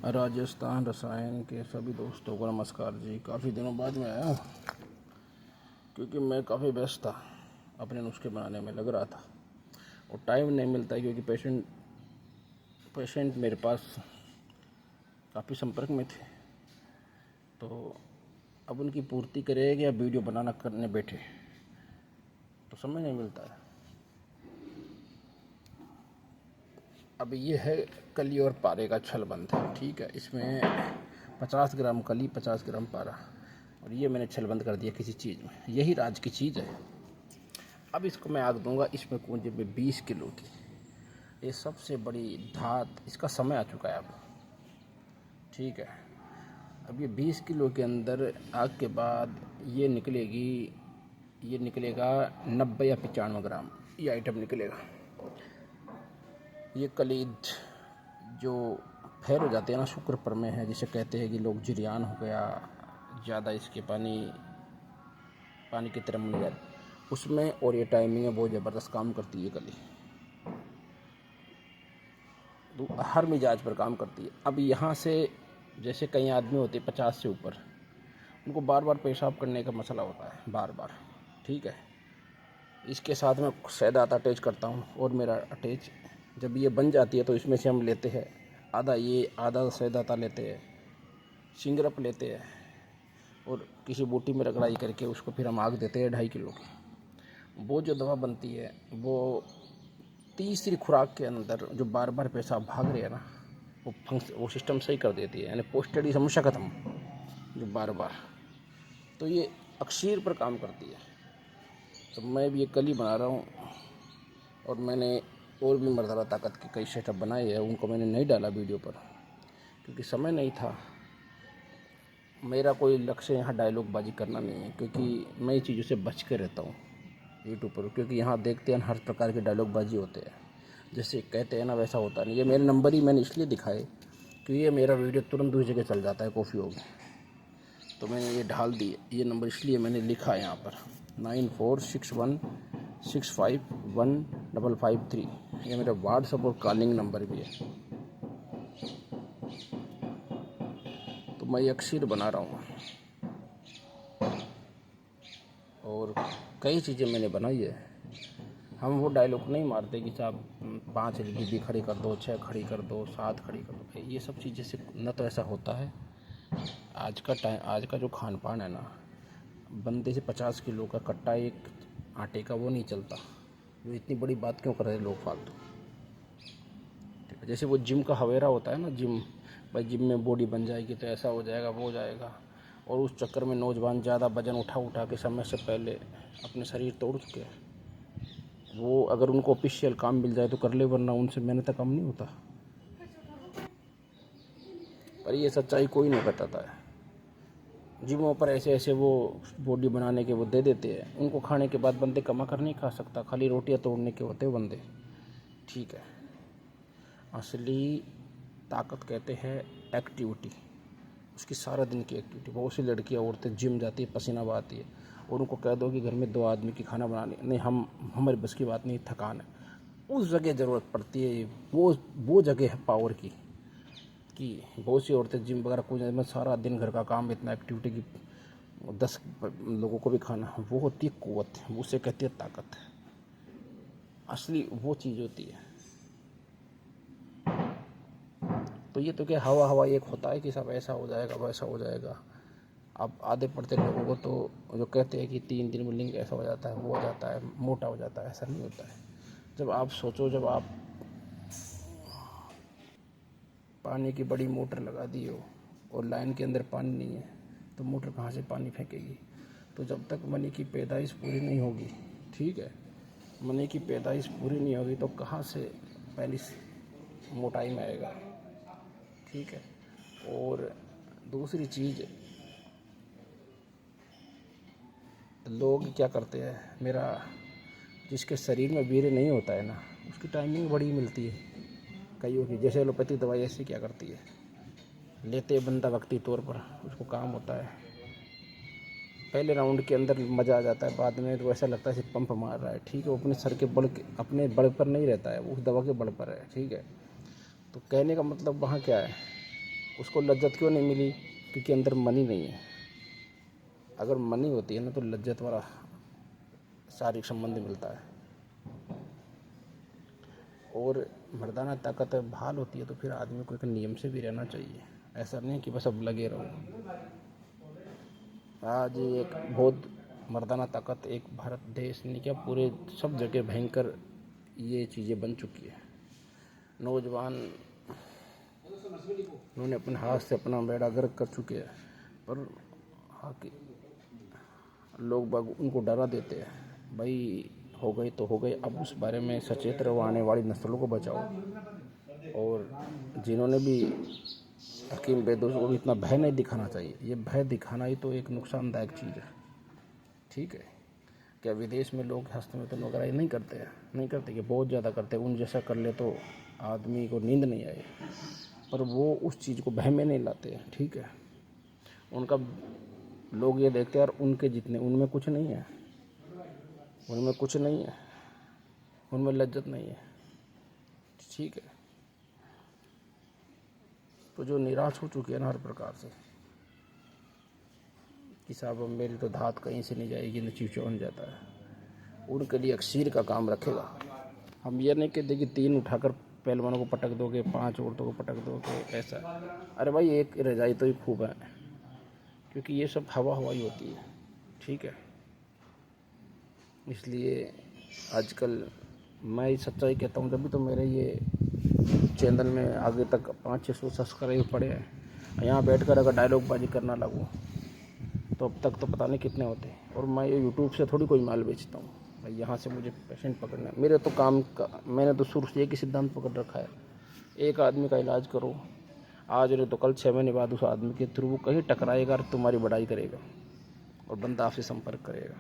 राजस्थान रसायन के सभी दोस्तों को नमस्कार जी। काफ़ी दिनों बाद मैं आया हूँ क्योंकि मैं काफ़ी व्यस्त था, अपने नुस्खे बनाने में लग रहा था और टाइम नहीं मिलता क्योंकि पेशेंट मेरे पास काफ़ी संपर्क में थे, तो अब उनकी पूर्ति करेगा या वीडियो बनाना करने बैठे तो समय नहीं मिलता है। अब ये है कली और पारे का छलबंद, ठीक है। इसमें 50 ग्राम कली, 50 ग्राम पारा, और ये मैंने छलबंद कर दिया किसी चीज़ में। यही राज की चीज़ है। अब इसको मैं आग दूंगा। इसमें कुंजे में 20 किलो की ये सबसे बड़ी धात, इसका समय आ चुका है अब, ठीक है। अब ये 20 किलो के अंदर आग के बाद ये निकलेगा 90 या 95 ग्राम ये आइटम निकलेगा। ये कलीद जो फैल हो जाते हैं ना, शुक्र पर में है, जिसे कहते हैं कि लोग जिरियान हो गया, ज़्यादा इसके पानी की तरह बन गया उसमें, और ये टाइमिंग में बहुत ज़बरदस्त काम करती है कली, तो हर मिजाज पर काम करती है। अब यहाँ से जैसे कई आदमी होते हैं 50 से ऊपर, उनको बार बार पेशाब करने का मसला होता है, बार बार, ठीक है। इसके साथ मैं सैदात अटैच करता हूँ, और मेरा अटैच जब ये बन जाती है तो इसमें से हम लेते हैं आधा सैदाता लेते हैं, सिंगरप लेते हैं, और किसी बूटी में रगड़ाई करके उसको फिर हम आग देते हैं 2.5 किलो की। वो जो दवा बनती है वो तीसरी खुराक के अंदर जो बार बार पेशाब भाग रहे हैं ना, वो सिस्टम सही कर देती है, यानी पोस्टडी समस्या खत्म, जो बार बार, तो ये अक्सीर पर काम करती है। तो मैं भी ये कल ही बना रहा हूँ, और मैंने और भी मर्तबा ताकत के कई सेटअप बनाए हैं, उनको मैंने नहीं डाला वीडियो पर क्योंकि समय नहीं था। मेरा कोई लक्ष्य यहाँ डायलॉग बाजी करना नहीं है, क्योंकि मैं इस चीज़ों से बच के रहता हूँ यूट्यूब पर, क्योंकि यहाँ देखते हैं हर प्रकार के डायलॉग बाजी होते हैं, जैसे कहते हैं ना वैसा होता नहीं। ये मेरे नंबर ही मैंने इसलिए दिखाए कि ये मेरा वीडियो तुरंत दूसरी जगह चल जाता है कॉफ़ी होगी, तो मैंने ये ढाल दिए। ये नंबर इसलिए मैंने लिखा है यहाँ पर 9461651553। ये मेरा व्हाट्सएप और कॉलिंग नंबर भी है। तो मैं अक्सर बना रहा हूँ, और कई चीज़ें मैंने बनाई है। हम वो डायलॉग नहीं मारते कि साहब 5 डिब्बी खड़ी कर दो, 6 खड़ी कर दो, 7 खड़ी कर दो, ये सब चीज़ें से न तो ऐसा होता है। आज का जो खान पान है ना, बंदे से 50 किलो का कट्टा एक आटे का वो नहीं चलता। वो इतनी बड़ी बात क्यों कर रहे हैं लोग फालतू, ठीक है। जैसे वो जिम का हवेरा होता है ना, भाई जिम में बॉडी बन जाएगी तो ऐसा हो जाएगा, वो हो जाएगा, और उस चक्कर में नौजवान ज़्यादा वजन उठा के समय से पहले अपने शरीर तोड़ चुके हैं। वो अगर उनको ऑफिशियल काम मिल जाए तो कर ले, वरना उनसे मेहनत कम नहीं होता। पर ये सच्चाई कोई नहीं बताता है। जिमों पर ऐसे वो बॉडी बनाने के वो दे देते हैं, उनको खाने के बाद बंदे कमा कर नहीं खा सकता, खाली रोटियां तोड़ने के होते बंदे, ठीक है। असली ताकत कहते हैं एक्टिविटी, उसकी सारा दिन की एक्टिविटी। बहुत सी लड़कियां औरतें जिम जाती है, पसीना बहाती है, और उनको कह दो कि घर में 2 आदमी की खाना बनानी नहीं, हमारे बस की बात नहीं, थकान है। उस जगह ज़रूरत पड़ती है, वो जगह है पावर की, कि बहुत सी औरतें जिम वगैरह कुछ में सारा दिन घर का काम, इतना एक्टिविटी की 10 लोगों को भी खाना, वो होती है कुव्वत, वो उसे कहती है ताकत। असली वो चीज़ होती है। तो ये तो क्या हवा हवा एक होता है कि सब ऐसा हो जाएगा, वैसा हो जाएगा। अब आधे पड़ते लोगों को तो जो कहते हैं कि 3 दिन में लिंग ऐसा हो जाता है, वो हो जाता है, मोटा हो जाता है, ऐसा नहीं होता है। जब आप सोचो, जब आप पानी की बड़ी मोटर लगा दी हो और लाइन के अंदर पानी नहीं है, तो मोटर कहाँ से पानी फेंकेगी। तो जब तक मनी की पैदाइश पूरी नहीं होगी, ठीक है, मनी की पैदाइश पूरी नहीं होगी तो कहाँ से पहली मोटाई में आएगा, ठीक है। और दूसरी चीज़, लोग क्या करते हैं, जिसके शरीर में वीर्य नहीं होता है ना, उसकी टाइमिंग बड़ी मिलती है कईयों की। जैसे एलोपैथिक दवाई ऐसी क्या करती है, लेते बंदा वक्ती तौर पर, उसको काम होता है, पहले राउंड के अंदर मज़ा आ जाता है, बाद में तो ऐसा लगता है सिर्फ पंप मार रहा है, ठीक है। वो अपने सर के अपने बल पर नहीं रहता है, वो उस दवा के बल पर है, ठीक है। तो कहने का मतलब वहाँ क्या है, उसको लज्जत क्यों नहीं मिली? क्योंकि अंदर मनी नहीं है। अगर मनी होती है ना तो लज्जत वाला शारीरिक संबंध मिलता है। और मर्दाना ताकत बहाल होती है तो फिर आदमी को एक नियम से भी रहना चाहिए। ऐसा नहीं कि बस अब लगे रहो। आज एक बहुत मर्दाना ताकत एक भारत देश नहीं क्या पूरे सब जगह भयंकर ये चीज़ें बन चुकी है। नौजवान उन्होंने अपने हाथ से अपना बेड़ा गर्क कर चुके हैं, पर लोग बाग उनको डरा देते हैं। भाई हो गई तो हो गई, अब उस बारे में सचेत रहो, आने वाली नस्लों को बचाओ। और जिन्होंने भी हकीम वेदों को इतना भय नहीं दिखाना चाहिए। ये भय दिखाना ही तो एक नुकसानदायक चीज़ है। ठीक है, क्या विदेश में लोग हस्तमैथुन वगैरह नहीं करते हैं? नहीं करते कि बहुत ज़्यादा करते हैं। उन जैसा कर ले तो आदमी को नींद नहीं आए, पर वो उस चीज़ को भय में नहीं लाते हैं। ठीक है, उनका लोग ये देखते हैं यार उनके जितने उनमें कुछ नहीं है, उनमें कुछ नहीं है, उनमें लज्जत नहीं है। ठीक है, तो जो निराश हो चुके हैं ना हर प्रकार से कि साहब मेरी तो धात कहीं से नहीं जाएगी, न चिचौन जाता है, उनके लिए अक्सीर का काम रखेगा। हम ये नहीं कहते कि 3 उठाकर पहलवानों को पटक दोगे, 5 औरतों को पटक दोगे, ऐसा। अरे भाई एक रजाई तो ही खूब है, क्योंकि ये सब हवा हवाई होती है। ठीक है, इसलिए आजकल मैं सच्चाई कहता हूँ। जब भी तो मेरे ये चैनल में आगे तक 500-600 सब्सक्राइब पड़े हैं। यहाँ बैठकर अगर डायलॉग बाजी करना लगूँ तो अब तक तो पता नहीं कितने होते। और मैं ये यूट्यूब से थोड़ी कोई माल बेचता हूँ भाई, यहाँ से मुझे पेशेंट पकड़ना है। मेरे तो काम का मैंने तो शुरू से एक ही सिद्धांत पकड़ रखा है, एक आदमी का इलाज करो, आज नहीं तो कल 6 महीने बाद उस आदमी के थ्रू वो कहीं टकराएगा और तुम्हारी बड़ाई करेगा और बंदा आपसे संपर्क करेगा।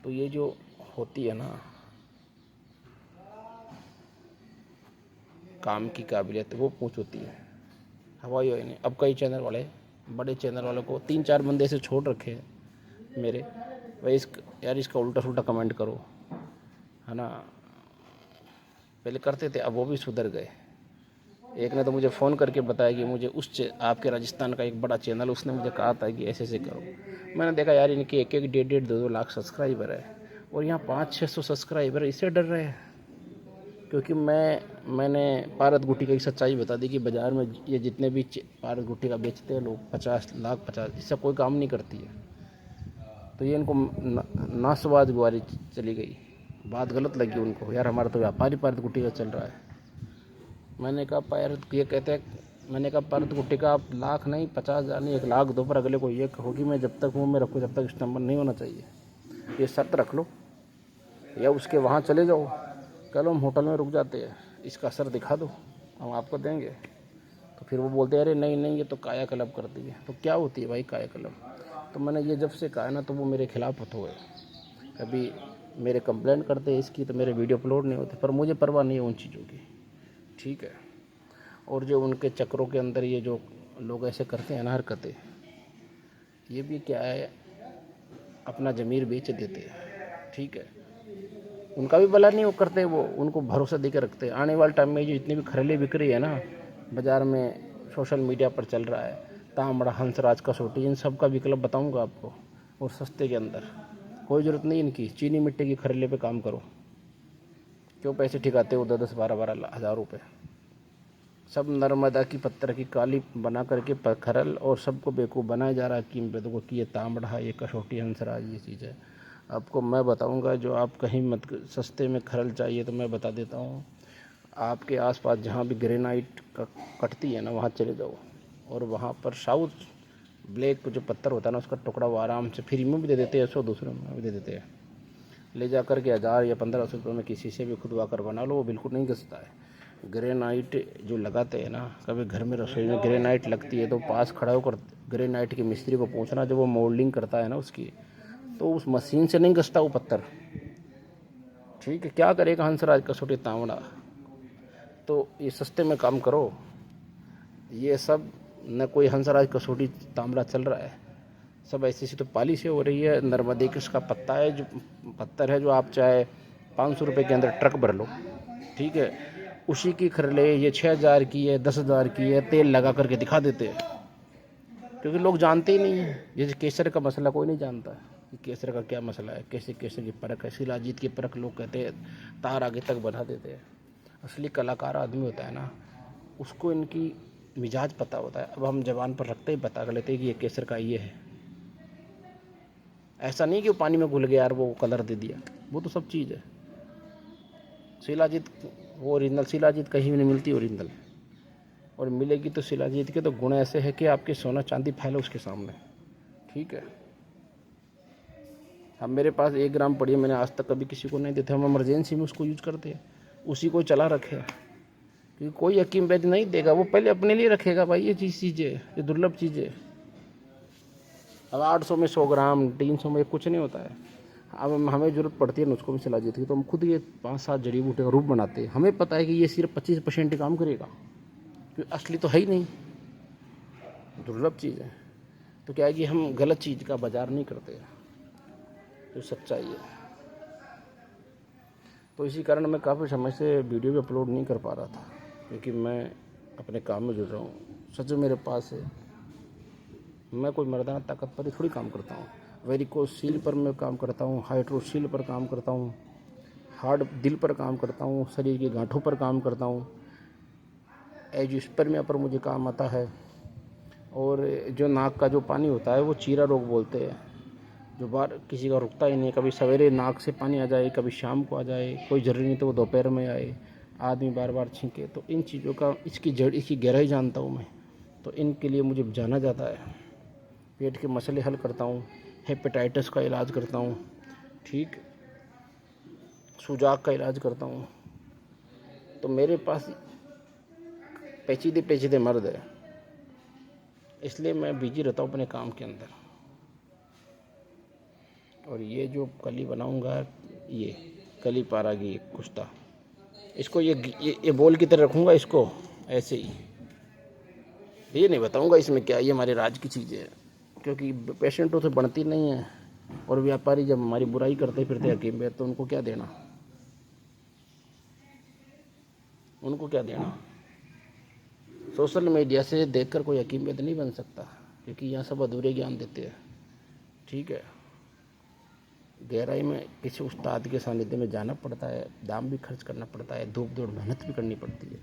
तो ये जो होती है ना काम की काबिलियत, वो पूछ होती है। हवाई हो नहीं। अब कई चैनल वाले बड़े चैनल वालों को 3-4 बंदे से छोड़ रखे हैं मेरे, भाई यार इसका उल्टा सुल्टा कमेंट करो, है ना। पहले करते थे, अब वो भी सुधर गए। एक ने तो मुझे फ़ोन करके बताया कि मुझे आपके राजस्थान का एक बड़ा चैनल, उसने मुझे कहा था कि ऐसे ऐसे करो। मैंने देखा यार इनके 1-1, 1.5, 2-2 लाख सब्सक्राइबर है और यहाँ 500-600 सब्सक्राइबर, इससे डर रहे हैं। क्योंकि मैंने पारद गुट्टी की सच्चाई बता दी कि बाज़ार में ये जितने भी पारद गुट्टी का बेचते हैं लोग 50 लाख 50, इससे कोई काम नहीं करती है। तो ये इनको नासवाद गुआरी चली गई, बात गलत लगी उनको, यार हमारा तो व्यापारी पारद गुट्टी का चल रहा है। मैंने कहा ये कहते हैं, मैंने कहा पारद गुट्टी का आप लाख नहीं 50,000 नहीं 1 लाख दो, पर अगले को ये कहो कि मैं जब तक मुँह में रखूँ जब तक इस नंबर नहीं होना चाहिए। ये शर्त रख लो या उसके वहाँ चले जाओ, कल हम होटल में रुक जाते हैं, इसका असर दिखा दो, हम आपको देंगे। तो फिर वो बोलते हैं अरे नहीं नहीं ये तो कायाकल्प करती है। तो क्या होती है भाई कायाकल्प? तो मैंने ये जब से कहा ना तो वो मेरे खिलाफ हो गए। कभी मेरे कंप्लेंट करते हैं इसकी तो मेरे वीडियो अपलोड नहीं होते, पर मुझे परवाह नहीं है उन चीज़ों की। ठीक है, और जो उनके चक्रों के अंदर ये जो लोग ऐसे करते हैं ना हरकतें, ये भी क्या है, अपना ज़मीर बेच देते हैं। ठीक है, उनका भी भला नहीं वो करते, वो उनको भरोसा दे के रखते हैं। आने वाले टाइम में जो जितनी भी खरीली बिक्री है ना बाज़ार में, सोशल मीडिया पर चल रहा है, तांबड़ा, हंसराज, कसौटी, इन सब का विकल्प बताऊंगा आपको, और सस्ते के अंदर। कोई ज़रूरत नहीं इनकी, चीनी मिट्टी की खरीले पे काम करो। क्यों पैसे ठिकाते हो 10-10, 12-12 हज़ार रुपये? सब नर्मदा की पत्थर की काली बना करके खरल, और सबको बेवकूफ़ बनाया जा रहा है कीमतों को कि ये तांबड़ा, ये कसौटी, हंसराज, ये चीज़ है। आपको मैं बताऊंगा, जो आप कहीं मत सस्ते में खरल चाहिए तो मैं बता देता हूँ। आपके आसपास जहाँ भी ग्रेनाइट का कटती है ना वहाँ चले जाओ, और वहाँ पर साउथ ब्लैक जो पत्थर होता है ना उसका टुकड़ा वो आराम से फ्री में भी दे देते हैं, 100-200 में भी दे देते हैं। ले जा कर के 1000 या 1500 रुपये में किसी से भी खुदवा कर बना लो, वो बिल्कुल नहीं घसता है। ग्रेनाइट जो लगाते हैं ना, कभी घर में रसोई में ग्रेनाइट लगती है तो पास खड़ा होकर ग्रेनाइट के मिस्त्री को पूछना, जब वो मोल्डिंग करता है ना उसकी, तो उस मशीन से नहीं घसता वो पत्थर। ठीक है, क्या करेगा हंसराज, कसौटी, तांवड़ा? तो ये सस्ते में काम करो। ये सब न कोई हंसराज, कसौटी, तांबड़ा चल रहा है, सब ऐसी ऐसी तो पॉलिसी हो रही है। नर्मदे का पत्ता है, जो पत्थर है, जो आप चाहे 500 रुपये के अंदर ट्रक भर लो। ठीक है, उसी की खरले ये 6,000 की है, 10,000 की है, तेल लगा करके दिखा देते हैं, क्योंकि लोग जानते ही नहीं हैं। जैसे केसर का मसला कोई नहीं जानता कि केसर का क्या मसला है, कैसे केसर की परख है। शिलाजीत की परख लोग कहते हैं तार आगे तक बना देते हैं। असली कलाकार आदमी होता है ना, उसको इनकी मिजाज पता होता है। अब हम जबान पर रखते ही बता कर लेते हैं कि ये केसर का ये है। ऐसा नहीं कि वो पानी में घुल गया और वो कलर दे दिया, वो तो सब चीज़ है। शिलाजीत वो ओरिजिनल शिलाजीत कहीं भी नहीं मिलती ओरिजिनल, और मिलेगी तो शिलाजीत के तो गुण ऐसे है कि आपके सोना चांदी फैले उसके सामने। ठीक है, अब मेरे पास 1 ग्राम पड़ी है, मैंने आज तक कभी किसी को नहीं देते। हम इमरजेंसी में उसको यूज करते हैं, उसी को चला रखे हैं, क्योंकि कोई हकीम वैद्य नहीं देगा, वो पहले अपने लिए रखेगा। भाई ये चीज़ है, ये दुर्लभ चीज़ है। अब 800 में 100 ग्राम, 300 में कुछ नहीं होता है। अब हमें ज़रूरत पड़ती है नुस्खों में शिलाजीत की, तो हम खुद ये 5-7 जड़ी बूटी का रूप बनाते हैं। हमें पता है कि ये सिर्फ 25% ही काम करेगा, क्योंकि असली तो है ही नहीं, दुर्लभ चीज़ है। तो क्या है कि हम गलत चीज़ का बाजार नहीं करते, जो सच्चाई है। तो इसी कारण मैं काफ़ी समय से वीडियो भी अपलोड नहीं कर पा रहा था, क्योंकि मैं अपने काम में जुड़ रहा हूँ। सच में मेरे पास है, मैं कोई मर्दाना ताकत पर ही थोड़ी काम करता हूँ। वेरिकोसील पर मैं काम करता हूँ, हाइड्रोसील पर काम करता हूँ, हार्ट दिल पर काम करता हूँ, शरीर की गांठों पर काम करता हूँ, एजिस्पर्मिया पर मुझे काम आता है। और जो नाक का जो पानी होता है वो चीरा रोग बोलते हैं, जो बार किसी का रुकता ही नहीं। कभी सवेरे नाक से पानी आ जाए, कभी शाम को आ जाए, कोई ज़रूरी नहीं तो वो दोपहर में आए, आदमी बार बार छींके। तो इन चीज़ों का, इसकी जड़, इसकी गहराई जानता हूँ मैं, तो इनके लिए मुझे जाना जाता है। पेट के मसले हल करता हूँ, हेपेटाइटिस का इलाज करता हूँ, ठीक, सुजाक का इलाज करता हूँ। तो मेरे पास पेचीदे पेचीदे मर्द है, इसलिए मैं बिजी रहता हूँ अपने काम के अंदर। और ये जो कली बनाऊंगा, ये कली पारागी कुश्ता, इसको ये बॉल की तरह रखूँगा, इसको ऐसे ही, ये नहीं बताऊँगा इसमें क्या, ये हमारे राज की चीज़ें है, क्योंकि पेशेंटों से बनती नहीं है। और व्यापारी जब हमारी बुराई करते फिरते हकीम में, तो उनको क्या देना, उनको क्या देना। सोशल मीडिया से देखकर कोई हकीम वेद नहीं बन सकता, क्योंकि यहाँ सब अधूरे ज्ञान देते हैं। ठीक है, गहराई में किसी उस्ताद के सानिध्य में जाना पड़ता है, दाम भी खर्च करना पड़ता है, धूप दौड़ मेहनत भी करनी पड़ती है।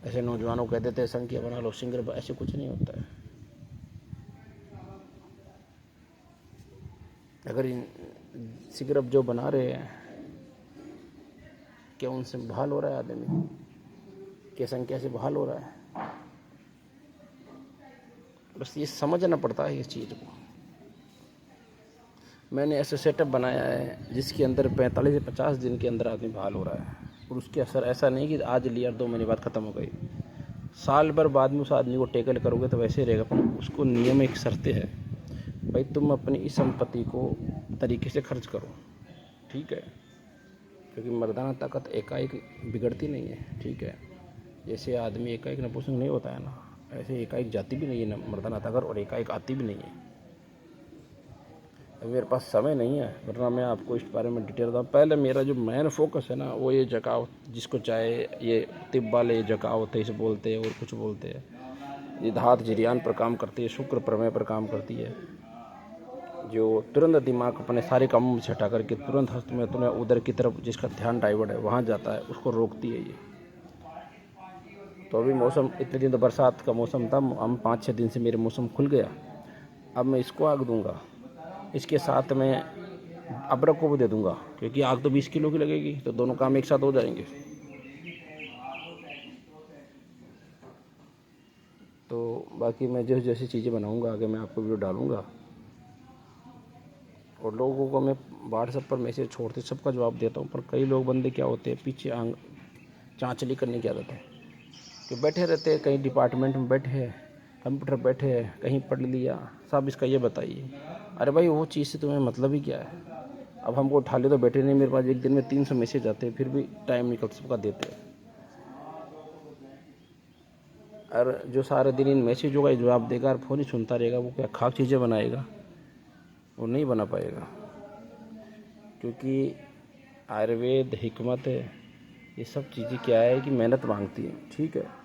ऐसे नौजवानों को कह देते हैं संख्या बना लो, सिंगर, ऐसे कुछ नहीं होता है। अगर इन सिगरेट जो बना रहे हैं, क्या उनसे बहाल हो रहा है आदमी, क्या संख्या से बहाल हो रहा है? बस ये समझना पड़ता है इस चीज़ को। मैंने ऐसे सेटअप बनाया है जिसके अंदर 45 से 50 दिन के अंदर आदमी बहाल हो रहा है, और उसके असर ऐसा नहीं कि आज लिया 2 महीने बाद ख़त्म हो गई। साल भर बाद में उस आदमी को टेकल करोगे तो वैसे ही रहेगा, पर उसको नियम एक शर्तें है, भाई तुम अपनी इस संपत्ति को तरीके से खर्च करो। ठीक है, क्योंकि मर्दाना ताकत एकाएक बिगड़ती नहीं है। ठीक है, जैसे आदमी एकाएक नपुंसक नहीं होता है ना, ऐसे एकाएक जाती भी नहीं है मर्दाना ताकत, और एकाएक आती भी नहीं है। अब मेरे पास समय नहीं है, वरना मैं आपको इस बारे में डिटेल बताऊँ। पहले मेरा जो मेन फोकस है ना, वो ये जकावत, जिसको चाहे ये तिब वाले जकावत है इसे बोलते हैं, और कुछ बोलते हैं। ये धात जरियान पर काम करती है, शुक्र प्रमेय पर काम करती है, जो तुरंत दिमाग अपने सारे कामों से हटा करके तुरंत हस्त में तुम्हें उधर की तरफ जिसका ध्यान डाइवर्ट है वहाँ जाता है, उसको रोकती है ये। तो अभी मौसम, इतने दिन तो बरसात का मौसम था, हम 5-6 दिन से मेरे मौसम खुल गया। अब मैं इसको आग दूंगा, इसके साथ में अदरक को भी दे दूंगा, क्योंकि आग तो 20 किलो की लगेगी, तो दोनों काम एक साथ हो जाएंगे। तो बाकी मैं जैसे जैसी चीज़ें बनाऊंगा आगे मैं आपको वीडियो डालूंगा, और लोगों को मैं व्हाट्सएप पर मैसेज छोड़ते सबका जवाब देता हूँ। पर कई लोग बंदे क्या होते हैं, पीछे चाँचली करने की आदत है, कि बैठे रहते हैं, कहीं डिपार्टमेंट में बैठे हैं, कंप्यूटर बैठे हैं, कहीं पढ़ लिया, साहब इसका ये बताइए। अरे भाई वो चीज़ से तुम्हें मतलब ही क्या है? अब हमको उठा ले तो बैठे नहीं, मेरे पास एक दिन में 300 मैसेज आते हैं, फिर भी टाइम निकल सबका देते हैं। और जो सारे दिन इन मैसेजों का जवाब देगा और फ़ोन ही सुनता रहेगा, वो क्या खाक चीज़ें बनाएगा? वो नहीं बना पाएगा, क्योंकि आयुर्वेद हिकमत है, ये सब चीज़ें क्या है कि मेहनत मांगती हैं, ठीक है।